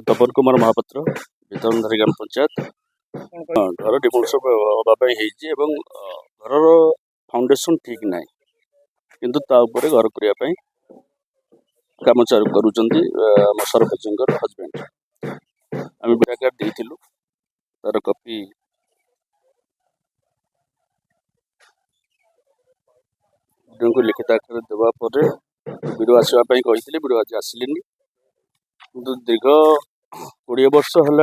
तपन कुमार महापात्र बेतनधारी ग्राम पंचायत घर डिमोलिशन घर फाउंडेशन ठीक ना किंतु घर करने काम चालू करुँच सरपंच हजबैंड आम बिराकार देलु तार कपी को लिखित आकार देवापर वीडियो आसवाई कही वीडियो आज आसिली कि दीर्घ 20 वर्ष है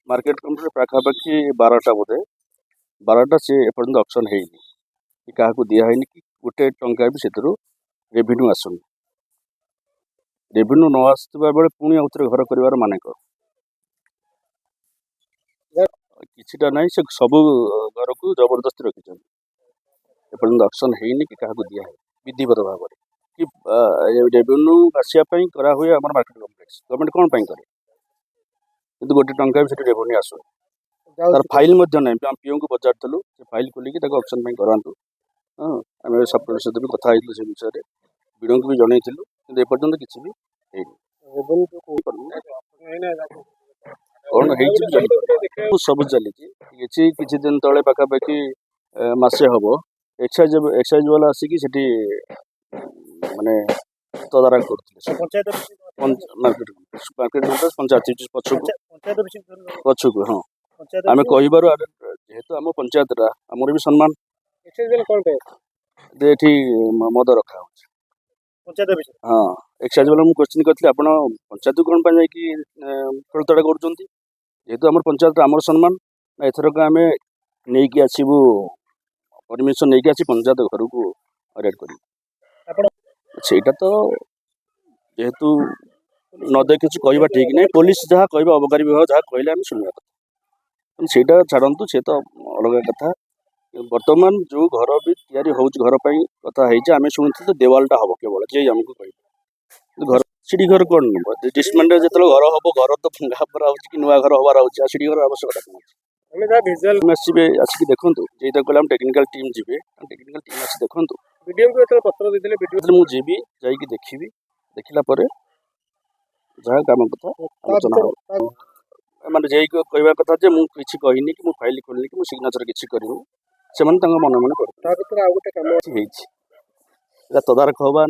मार्केट कमिटी पाखापाखि 12टा बोधे 12टा सी एपर्तंत ऑप्शन है क्या दिखाई कि गोटे टंका भी से रेवेन्यू आसुनी रेवेन्यू न आसुवा बेले पुणी आउे घर कर माने किसीटा ना से सब घर को जबरदस्ती रखी एपर्तंत ऑप्शन है कि क्या दिखाई विधिवत भाव कि रेवेन्यू आसापी कराए आम मार्केट कम्प्लेक्स गवर्नमेंट कौन पाई करे कि गोटे टंका भी रेवेन्यू आसो तार फाइल ना पीओ को पचारू से फाइल खोलिकी ऑप्शन करातु हाँ आम सब सहित भी कथा से विषय वीडियो को भी जनई कि एपर्तंत किसी भी कौन सब चली किसी दिन तले पाखापाखि मसे हम एक्साइज वाला आसिक माने तदारख कर मार्केट पंचायत पछक हाँ आम कह जेहेतु आम पंचायत आमर भी सम्मान ये मद रखा हाँ एक्साइज वाला मुझे क्वेश्चन करती आप पंचायत कौन पर खड़तड़ा करेतु आम पंचायत आमर सम्मान एथरक आम नहीं आसबू परमिशन नहीं आसी पंचायत घर को रेड कर तो जेहेतु न देखी कहवा ठीक नहीं पुलिस जहाँ कह अबकारी विभाग जहाँ कहले आम शुणा कथा से छाड़ू से तो अलग कथा बर्तमान जो घर भी तैयारी हो घर पर कथा आम शुणी तो देवालटा हम केवल जे आमको कह घर सीढ़ी घर कौन डिस्टमेंट जो घर हम घर तो भंगा परा कि नुआ घर हबार हो सीढ़ी घर आवश्यकता कौन आसवे आसिक देखूँ जेटा कहले टेक्निकल टीम जी टेक्निकल टीम आस देखूँ मुझे जी जाकि देखी देखला जहाँ काम कथा आलोचना मैंने जे कहवा कथा जे मुझे कहनी कि फाइल खोलनी कि सिग्नेचर किसी करी से मन मन कर तदारख हवा